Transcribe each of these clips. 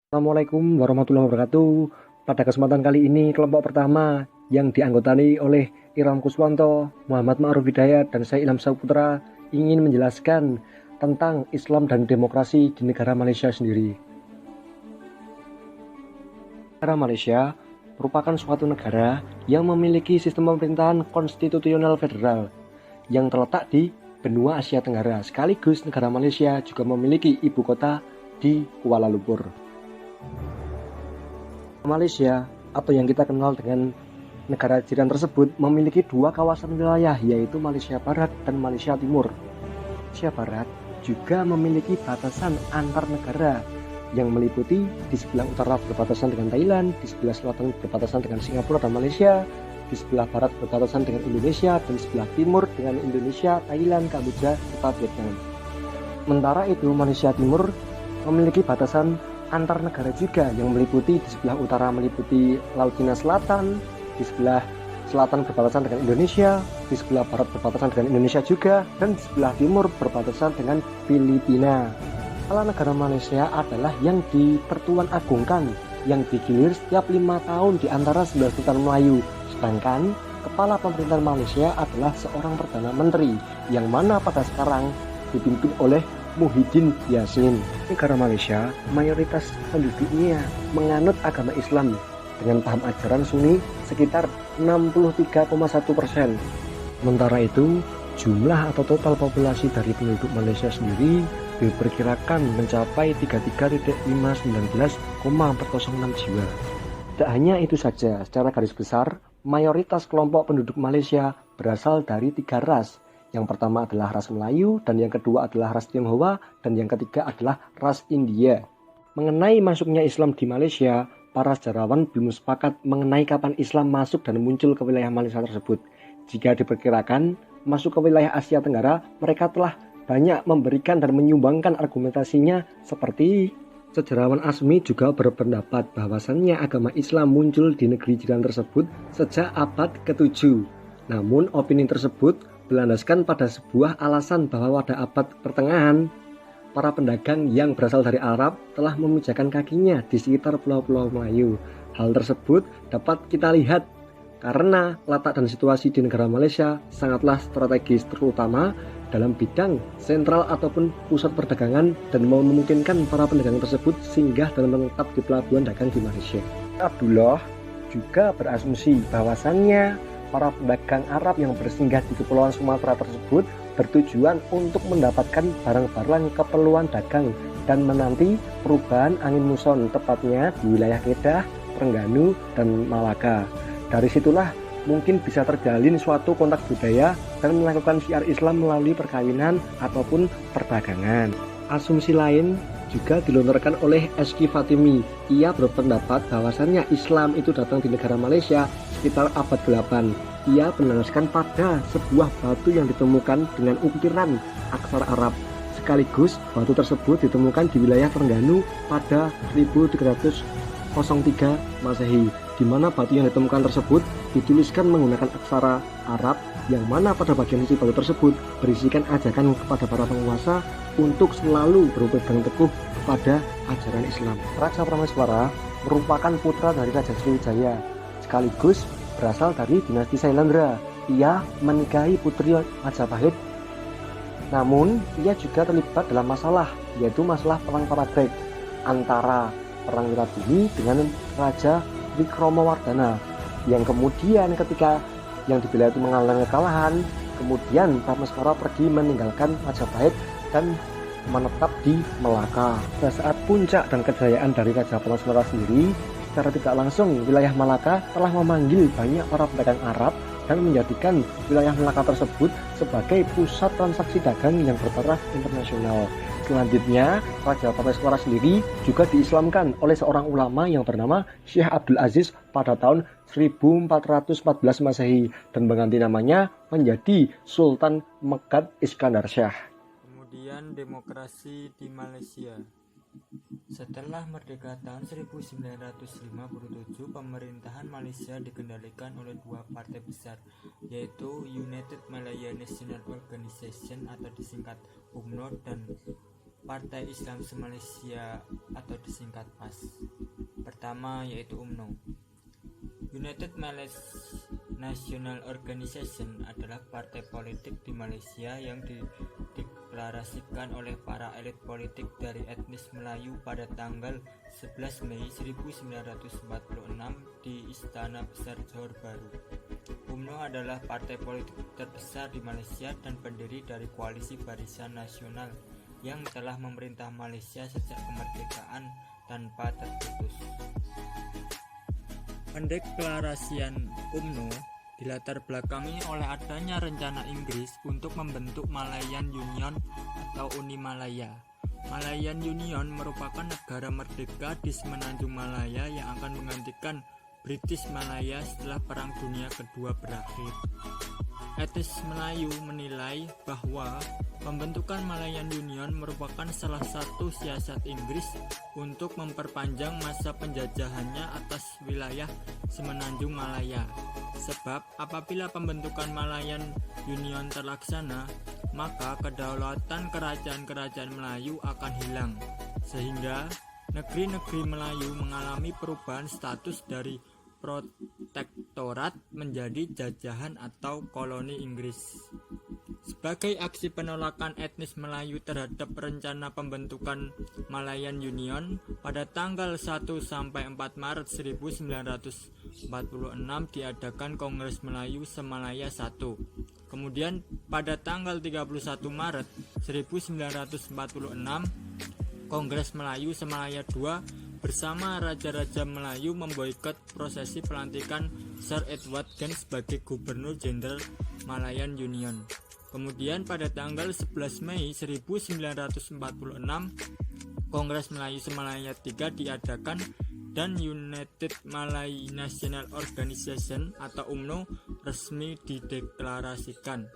Assalamualaikum warahmatullahi wabarakatuh. Pada kesempatan kali ini, kelompok pertama yang dianggotani oleh Iram Kuswanto, Muhammad Ma'ruf Hidayat, dan saya Ilham Saputra ingin menjelaskan tentang Islam dan demokrasi di negara Malaysia sendiri. Negara Malaysia merupakan suatu negara yang memiliki sistem pemerintahan konstitusional federal yang terletak di benua Asia Tenggara. Sekaligus negara Malaysia juga memiliki ibu kota di Kuala Lumpur. Malaysia atau yang kita kenal dengan negara jiran tersebut memiliki dua kawasan wilayah, yaitu Malaysia Barat dan Malaysia Timur. Malaysia Barat juga memiliki batasan antar negara yang meliputi di sebelah utara berbatasan dengan Thailand, di sebelah selatan berbatasan dengan Singapura dan Malaysia, di sebelah barat berbatasan dengan Indonesia, dan di sebelah timur dengan Indonesia, Thailand, Kamboja, serta Vietnam. Sementara itu, Malaysia Timur memiliki batasan antar negara juga yang meliputi di sebelah utara meliputi Laut Cina Selatan, di sebelah selatan berbatasan dengan Indonesia, di sebelah barat berbatasan dengan Indonesia juga, dan di sebelah timur berbatasan dengan Filipina. Kepala negara Malaysia adalah yang dipertuan agungkan, yang digilir setiap 5 tahun di antara 9 sultan Melayu, sedangkan kepala pemerintahan Malaysia adalah seorang Perdana Menteri, yang mana pada sekarang dipimpin oleh Muhyiddin Yassin. Negara Malaysia mayoritas penduduknya menganut agama Islam dengan paham ajaran Sunni sekitar 63,1%. Sementara itu, jumlah atau total populasi dari penduduk Malaysia sendiri diperkirakan mencapai 33.519,406 jiwa. Tidak hanya itu saja, secara garis besar, mayoritas kelompok penduduk Malaysia berasal dari 3 ras. Yang pertama adalah ras Melayu, dan yang kedua adalah ras Tionghoa, dan yang ketiga adalah ras India. Mengenai masuknya Islam di Malaysia, para sejarawan belum sepakat mengenai kapan Islam masuk dan muncul ke wilayah Malaysia tersebut. Jika diperkirakan masuk ke wilayah Asia Tenggara, mereka telah banyak memberikan dan menyumbangkan argumentasinya seperti sejarawan Azmi juga berpendapat bahwasannya agama Islam muncul di negeri jiran tersebut sejak abad ke-7. Namun opini tersebut berlandaskan pada sebuah alasan bahwa pada abad pertengahan, para pedagang yang berasal dari Arab telah memijakan kakinya di sekitar pulau-pulau Melayu. Hal tersebut dapat kita lihat karena letak dan situasi di negara Malaysia sangatlah strategis, terutama dalam bidang sentral ataupun pusat perdagangan, dan memungkinkan para pedagang tersebut singgah dan menetap di pelabuhan dagang di Malaysia. Abdullah juga berasumsi bahwasannya para pedagang Arab yang bersinggah di Kepulauan Sumatera tersebut bertujuan untuk mendapatkan barang-barang keperluan dagang dan menanti perubahan angin muson, tepatnya di wilayah Kedah, Terengganu, dan Malaka. Dari situlah mungkin bisa terjalin suatu kontak budaya dan melakukan syiar Islam melalui perkawinan ataupun perdagangan. Asumsi lain juga dilontarkan oleh Eski Fatimi. Ia berpendapat bahwasannya Islam itu datang di negara Malaysia sekitar abad 8. Ia berlandaskan pada sebuah batu yang ditemukan dengan ukiran aksara Arab. Sekaligus batu tersebut ditemukan di wilayah Terengganu pada 1303 Masehi, di mana batu yang ditemukan tersebut dituliskan menggunakan aksara Arab, yang mana pada bagian sisi batu tersebut berisikan ajakan kepada para penguasa untuk selalu berpegang teguh kepada ajaran Islam. Raja Prameswara merupakan putra dari Raja Sriwijaya, sekaligus berasal dari dinasti Sailendra. Ia menikahi putri Majapahit, namun ia juga terlibat dalam masalah, yaitu masalah perang Paragreg antara perang Wirabumi dengan Raja Wikramawardhana, yang kemudian ketika yang dibela itu mengalami kekalahan, kemudian Prameswara pergi meninggalkan Majapahit dan menetap di Melaka. Pada saat puncak dan kejayaan dari Raja Prameswara sendiri, secara tidak langsung wilayah Malaka telah memanggil banyak para pedagang Arab dan menjadikan wilayah Melaka tersebut sebagai pusat transaksi dagang yang bertaraf internasional. Selanjutnya, Raja Prameswara sendiri juga diislamkan oleh seorang ulama yang bernama Syekh Abdul Aziz pada tahun 1414 Masehi dan mengganti namanya menjadi Sultan Megat Iskandar Shah. Kemudian demokrasi di Malaysia. Setelah merdeka tahun 1957, pemerintahan Malaysia dikendalikan oleh dua partai besar, yaitu United Malaya National Organisation atau disingkat UMNO dan Partai Islam se-Malaysia atau disingkat PAS. Pertama yaitu UMNO. United Malaysia National Organization adalah partai politik di Malaysia yang dideklarasikan oleh para elit politik dari etnis Melayu pada tanggal 11 Mei 1946 di Istana Besar Johor Bahru. UMNO adalah partai politik terbesar di Malaysia dan pendiri dari Koalisi Barisan Nasional yang telah memerintah Malaysia sejak kemerdekaan tanpa terputus. Pendeklarasian UMNO dilatar belakangi oleh adanya rencana Inggris untuk membentuk Malayan Union atau Uni Malaya. Malayan Union merupakan negara merdeka di semenanjung Malaya yang akan menggantikan British Malaya setelah Perang Dunia Kedua berakhir. Etnis Melayu menilai bahwa pembentukan Malayan Union merupakan salah satu siasat Inggris untuk memperpanjang masa penjajahannya atas wilayah semenanjung Malaya. Sebab apabila pembentukan Malayan Union terlaksana, maka kedaulatan kerajaan-kerajaan Melayu akan hilang, sehingga negeri-negeri Melayu mengalami perubahan status dari protektorat menjadi jajahan atau koloni Inggris. Sebagai aksi penolakan etnis Melayu terhadap rencana pembentukan Malayan Union, pada tanggal 1-4 Maret 1946 diadakan Kongres Melayu Se-Malaya I. Kemudian pada tanggal 31 Maret 1946, Kongres Melayu Se-Malaya II bersama Raja-Raja Melayu memboikot prosesi pelantikan Sir Edward Gen sebagai Gubernur Jenderal Malayan Union. Kemudian pada tanggal 11 Mei 1946, Kongres Melayu Se-Malaya III diadakan dan United Malay National Organization atau UMNO resmi dideklarasikan.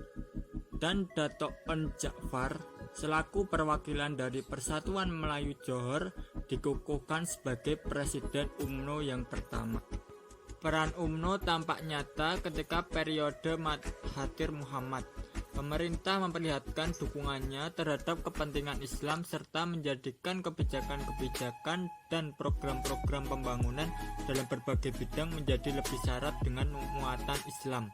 Dan Dato' En Jaafar selaku perwakilan dari Persatuan Melayu Johor dikukuhkan sebagai Presiden UMNO yang pertama. Peran UMNO tampak nyata ketika periode Mahathir Muhammad. Pemerintah memperlihatkan dukungannya terhadap kepentingan Islam serta menjadikan kebijakan-kebijakan dan program-program pembangunan dalam berbagai bidang menjadi lebih syarat dengan muatan Islam.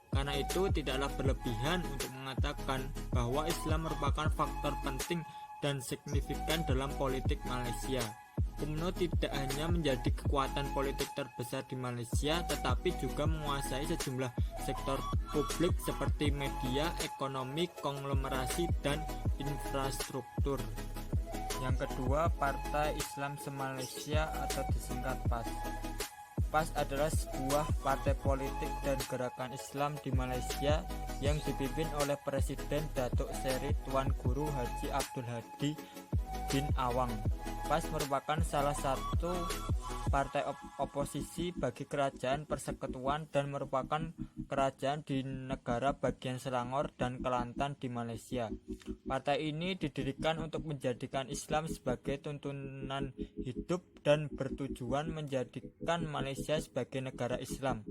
Karena itu tidaklah berlebihan untuk mengatakan bahwa Islam merupakan faktor penting dan signifikan dalam politik Malaysia. UMNO tidak hanya menjadi kekuatan politik terbesar di Malaysia, tetapi juga menguasai sejumlah sektor publik seperti media, ekonomi, konglomerasi, dan infrastruktur. Yang kedua, Partai Islam Se-Malaysia atau disingkat PAS. PAS adalah sebuah partai politik dan gerakan Islam di Malaysia yang dipimpin oleh Presiden Datuk Seri Tuan Guru Haji Abdul Hadi bin Awang. PAS merupakan salah satu partai oposisi bagi kerajaan persekutuan dan merupakan kerajaan di negara bagian Selangor dan Kelantan di Malaysia. Partai ini didirikan untuk menjadikan Islam sebagai tuntunan hidup dan bertujuan menjadikan Malaysia sebagai negara Islam.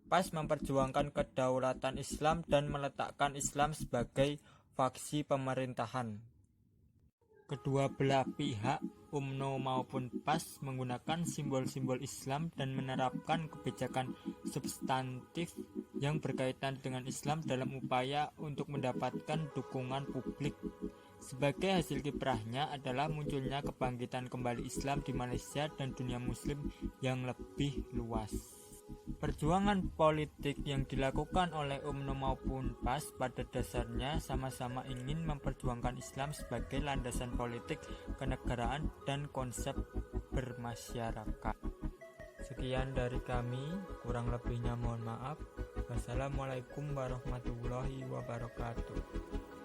PAS memperjuangkan kedaulatan Islam dan meletakkan Islam sebagai faksi pemerintahan. Kedua belah pihak, UMNO maupun PAS, menggunakan simbol-simbol Islam dan menerapkan kebijakan substantif yang berkaitan dengan Islam dalam upaya untuk mendapatkan dukungan publik. Sebagai hasil kiprahnya adalah munculnya kebangkitan kembali Islam di Malaysia dan dunia Muslim yang lebih luas. Perjuangan politik yang dilakukan oleh UMNO maupun PAS pada dasarnya sama-sama ingin memperjuangkan Islam sebagai landasan politik kenegaraan dan konsep bermasyarakat. Sekian dari kami, kurang lebihnya mohon maaf. Wassalamualaikum warahmatullahi wabarakatuh.